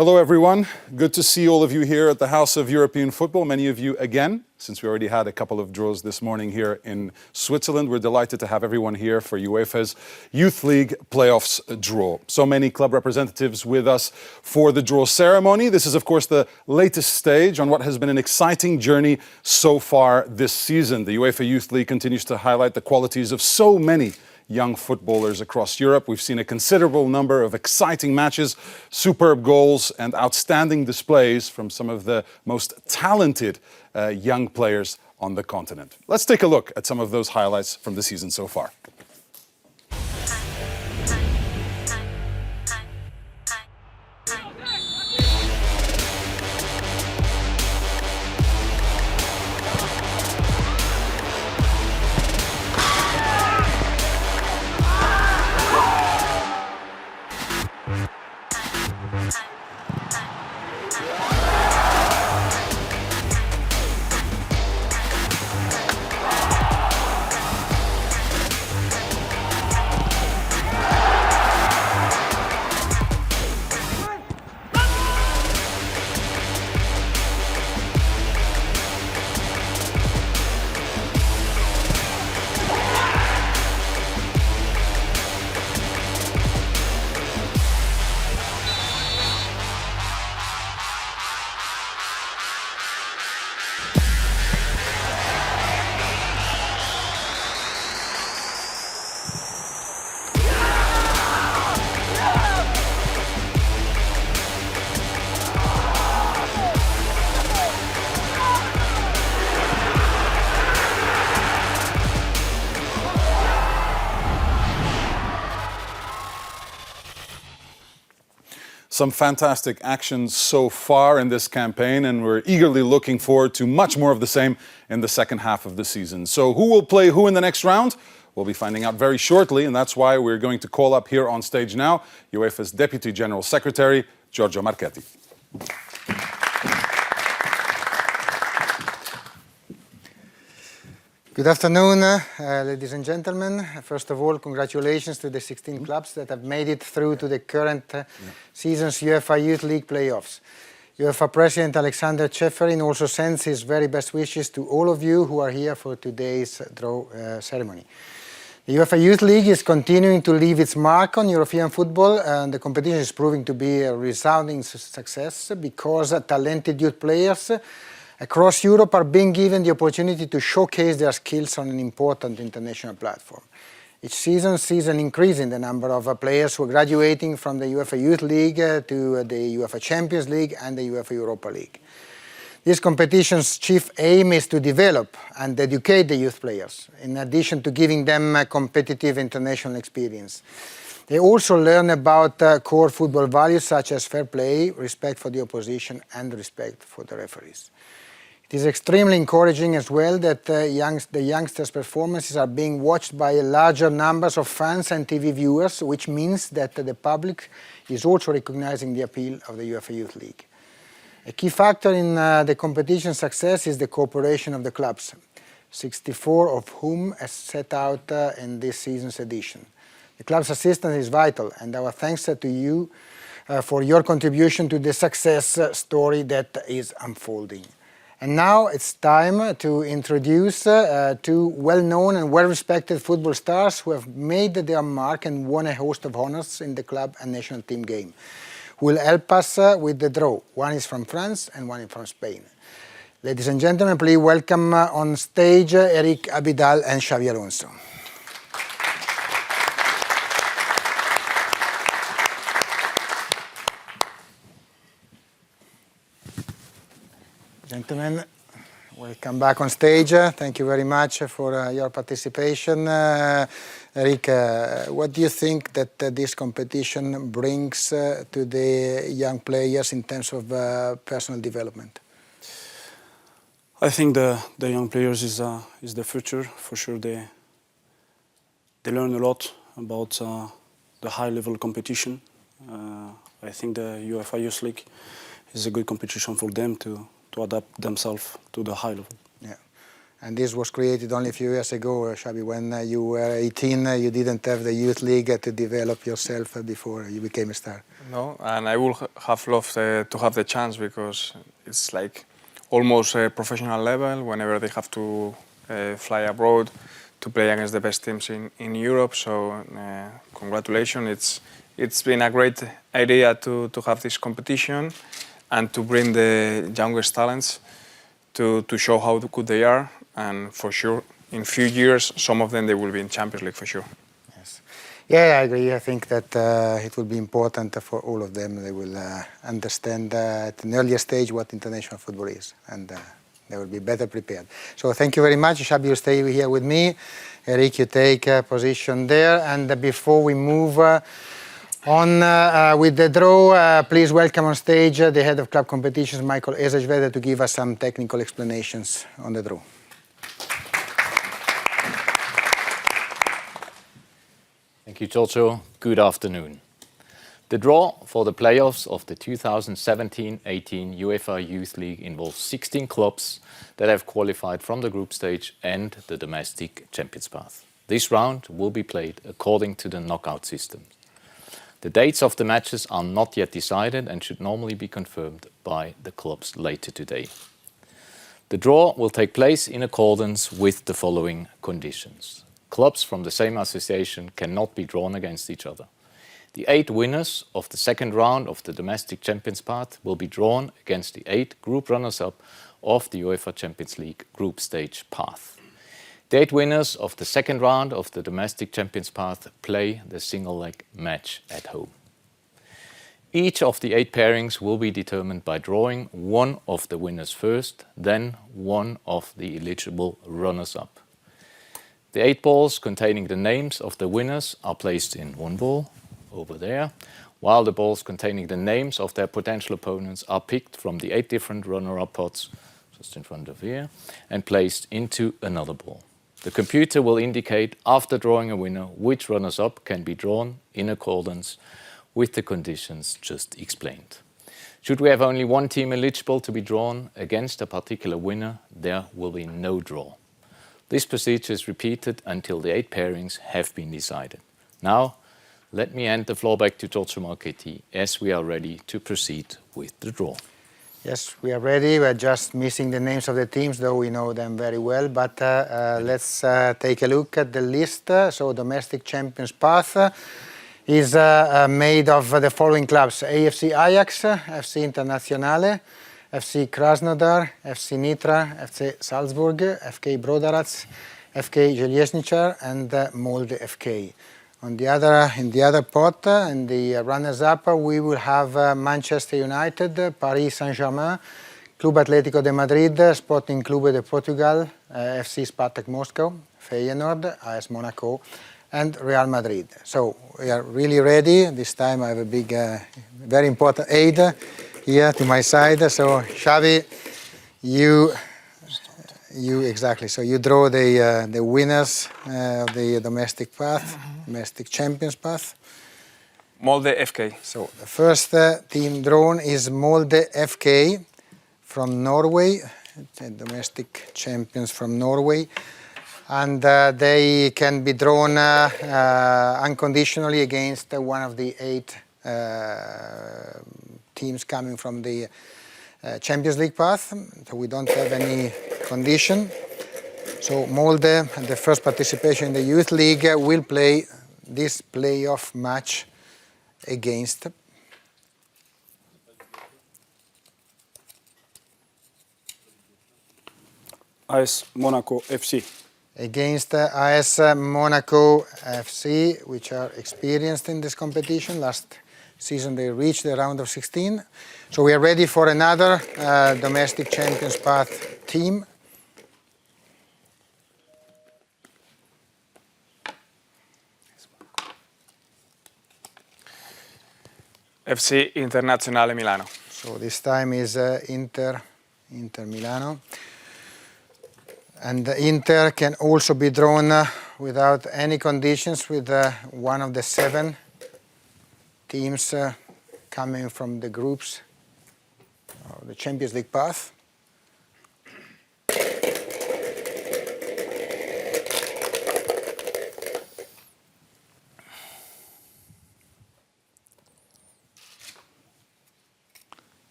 Hello everyone, good to see all of you here at the House of European Football, many of you again, since we already had a couple of draws this morning here in Switzerland. We're delighted to have everyone here for UEFA's Youth League playoffs draw. So many club representatives with us for the draw ceremony. This is of course the latest stage on what has been an exciting journey so far this season. The UEFA Youth League continues to highlight the qualities of so many young footballers across Europe. We've seen a considerable number of exciting matches, superb goals and outstanding displays from some of the most talented young players on the continent. Let's take a look at some of those highlights from the season so far. Some fantastic actions so far in this campaign, and we're eagerly looking forward to much more of the same in the second half of the season. So who will play who in the next round? We'll be finding out very shortly, and that's why we're going to call up here on stage now UEFA's Deputy General Secretary, Giorgio Marchetti. Good afternoon, ladies and gentlemen. First of all, congratulations to the 16 clubs that have made it through to the current season's UEFA Youth League playoffs. UEFA President Alexander Ceferin also sends his very best wishes to all of you who are here for today's draw ceremony. The UEFA Youth League is continuing to leave its mark on European football, and the competition is proving to be a resounding success because talented youth players across Europe are being given the opportunity to showcase their skills on an important international platform. Each season sees an increase in the number of players who are graduating from the UEFA Youth League to the UEFA Champions League and the UEFA Europa League. This competition's chief aim is to develop and educate the youth players, in addition to giving them a competitive international experience. They also learn about core football values such as fair play, respect for the opposition and respect for the referees. It is extremely encouraging as well that the youngsters' performances are being watched by larger numbers of fans and TV viewers, which means that the public is also recognizing the appeal of the UEFA Youth League. A key factor in the competition's success is the cooperation of the clubs, 64 of whom are set out in this season's edition. The club's assistance is vital, and our thanks to you for your contribution to the success story that is unfolding. And now it's time to introduce two well-known and well-respected football stars who have made their mark and won a host of honors in the club and national team game, who will help us with the draw. One is from France and one is from Spain. Ladies and gentlemen, please welcome on stage Eric Abidal and Xavi Alonso. Gentlemen, welcome back on stage. Thank you very much for your participation. Eric, what do you think that this competition brings to the young players in terms of personal development? I think the young players is the future. For sure, they learn a lot about the high-level competition. I think the UEFA Youth League is a good competition for them to adapt themselves to the high level. Yeah. And this was created only a few years ago, Xabi. When you were 18, you didn't have the youth league to develop yourself before you became a star. No, and I would have loved to have the chance, because it's like almost a professional level whenever they have to fly abroad to play against the best teams in Europe. So congratulations. It's been a great idea to have this competition and to bring the youngest talents to show how good they are. And for sure, in few years, some of them, they will be in Champions League for sure. Yes. Yeah, I agree. I think that it will be important for all of them. They will understand at an earlier stage what international football is, and they will be better prepared. So thank you very much. Xabi, you stay here with me. Eric, you take a position there. And before we move on with the draw, please welcome on stage the head of club competitions, Michael Ezesvede, to give us some technical explanations on the draw. Thank you, Giorgio. Good afternoon. The draw for the playoffs of the 2017-18 UEFA Youth League involves 16 clubs that have qualified from the group stage and the domestic champions path. This round will be played according to the knockout system. The dates of the matches are not yet decided and should normally be confirmed by the clubs later today. The draw will take place in accordance with the following conditions. Clubs from the same association cannot be drawn against each other. The 8 winners of the second round of the domestic champions path will be drawn against the 8 group runners-up of the UEFA Champions League group stage path. The 8 winners of the second round of the domestic champions path play the single-leg match at home. Each of the 8 pairings will be determined by drawing one of the winners first, then one of the eligible runners-up. The 8 balls containing the names of the winners are placed in one ball, over there, while the balls containing the names of their potential opponents are picked from the 8 different runner-up pots, just in front of here, and placed into another ball. The computer will indicate, after drawing a winner, which runners-up can be drawn in accordance with the conditions just explained. Should we have only one team eligible to be drawn against a particular winner, there will be no draw. This procedure is repeated until the 8 pairings have been decided. Now, let me hand the floor back to Giorgio Marchetti as we are ready to proceed with the draw. Yes, we are ready. We're just missing the names of the teams, though we know them very well. But let's take a look at the list. So domestic champions path is made of the following clubs: AFC Ajax, FC Internazionale, FC Krasnodar, FC Nitra, FC Salzburg, FK Brodarac, FK Željezničar, and Molde FK. In the other pot, in the runners-up, we will have Manchester United, Paris Saint-Germain, Club Atlético de Madrid, Sporting Clube de Portugal, FC Spartak Moscow, Feyenoord, AS Monaco, and Real Madrid. So we are really ready. This time I have a big, very important aid here to my side. So Xavi, you exactly. So you draw the winners of the domestic path, domestic champions path. Molde FK. So the first team drawn is Molde FK from Norway, the domestic champions from Norway, and they can be drawn unconditionally against one of the 8 teams coming from the Champions League path. So we don't have any condition. So Molde, the first participation in the Youth League, will play this playoff match against AS Monaco FC. Against AS Monaco FC, which are experienced in this competition. Last season they reached the round of 16. So we are ready for another domestic champions path team. FC Internazionale Milano. So this time is Inter Milano. And Inter can also be drawn without any conditions with one of the 7 teams coming from the groups of the Champions League path.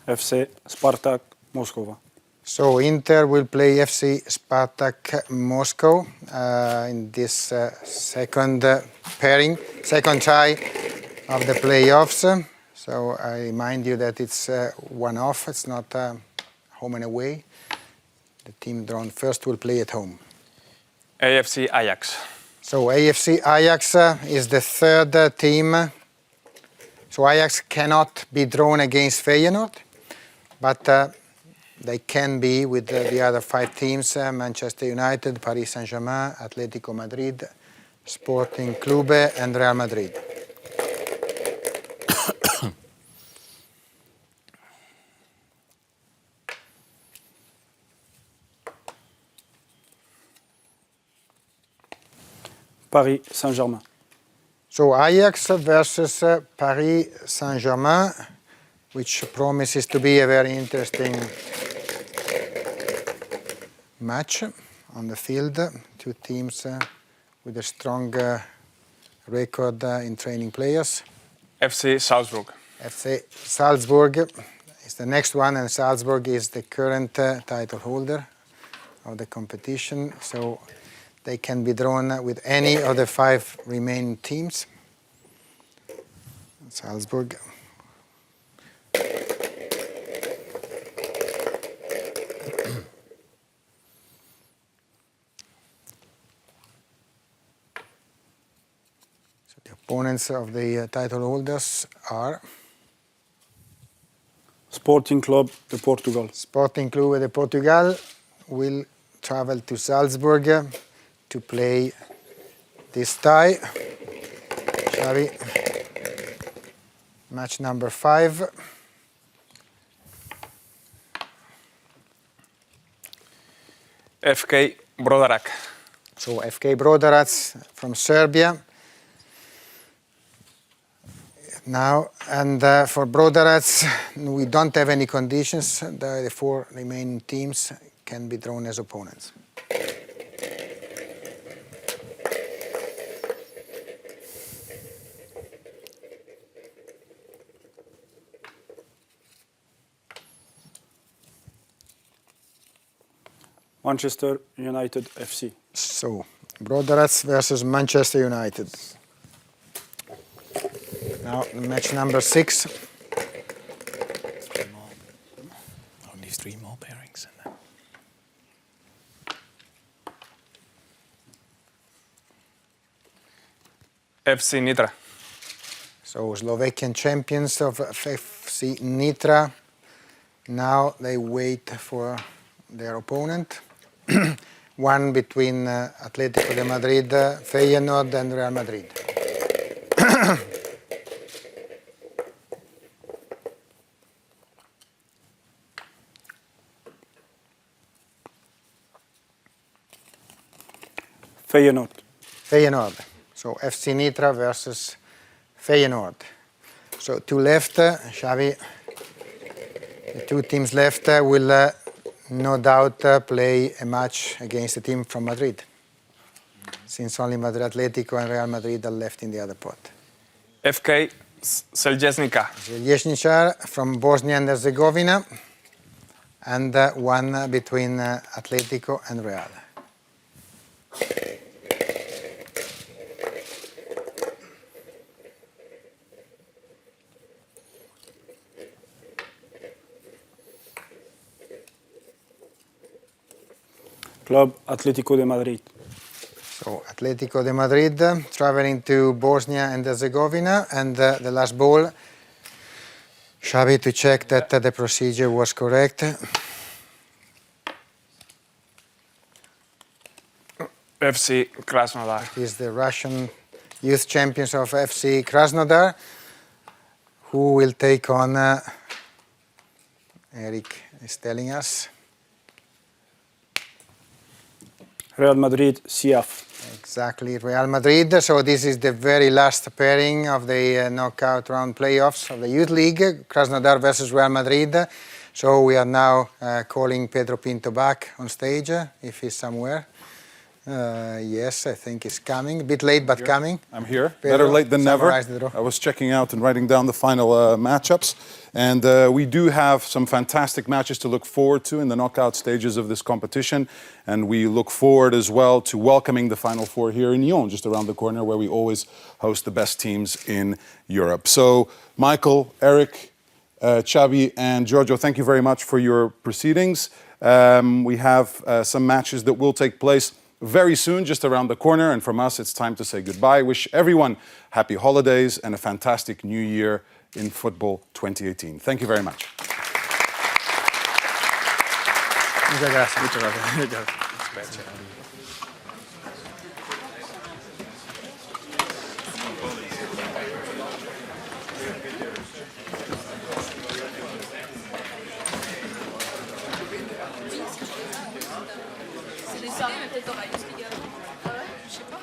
FC Spartak Moscow. So Inter will play FC Spartak Moscow in this second pairing, second tie of the playoffs. So I remind you that it's one-off, it's not home and away. The team drawn first will play at home. AFC Ajax. So AFC Ajax is the third team. So Ajax cannot be drawn against Feyenoord, but they can be with the other 5 teams, Manchester United, Paris Saint-Germain, Atletico Madrid, Sporting Clube and Real Madrid. Paris Saint-Germain. So Ajax versus Paris Saint-Germain, which promises to be a very interesting match on the field. 2 teams with a strong record in training players. FC Salzburg. FC Salzburg is the next one, and Salzburg is the current title holder of the competition. So they can be drawn with any of the 5 remaining teams. Salzburg. So the opponents of the title holders are Sporting Club de Portugal. Sporting Clube de Portugal will travel to Salzburg to play this tie. Xavi, match number 5. FK Brodarak. So FK Brodarac from Serbia. Now, and for Brodarac, we don't have any conditions. The 4 remaining teams can be drawn as opponents. Manchester United FC. So, Brodarac versus Manchester United. Now, match number 6. Only 3 more pairings. And then FC Nitra. So, Slovakian champions of FC Nitra. Now they wait for their opponent. One between Atletico de Madrid, Feyenoord and Real Madrid. Feyenoord. Feyenoord. So FC Nitra versus Feyenoord. So 2 left, Xavi. The 2 teams left will no doubt play a match against a team from Madrid, since only Madrid Atletico and Real Madrid are left in the other pot. FK Seljesnica. Seljesnica from Bosnia and Herzegovina, and one between Atletico and Real. Club Atletico de Madrid. So Atletico de Madrid traveling to Bosnia and Herzegovina, and the last ball, Xavi, to check that the procedure was correct. FC Krasnodar. He's the Russian youth champions of FC Krasnodar, who will take on, Eric is telling us, Real Madrid CF. exactly, Real Madrid. So this is the very last pairing of the knockout round playoffs of the Youth League, Krasnodar versus Real Madrid. So we are now calling Pedro Pinto back on stage, if he's somewhere. Yes, I think it's coming. A bit late, but coming. I'm here. Pedro, Better late than never. summarize the draw. I was checking out and writing down the final matchups. And we do have some fantastic matches to look forward to in the knockout stages of this competition. And we look forward as well to welcoming the Final Four here in Lyon, just around the corner, where we always host the best teams in Europe. So, Michael, Eric, Xavi, and Giorgio, thank you very much for your proceedings. We have some matches that will take place very soon, just around the corner. And from us, it's time to say goodbye. Wish everyone happy holidays and a fantastic new year in football 2018. Thank you very much. Muchas gracias. Muchas gracias. C'est des soirées, mais peut-être dans la Youth League. Ah ouais, je sais pas.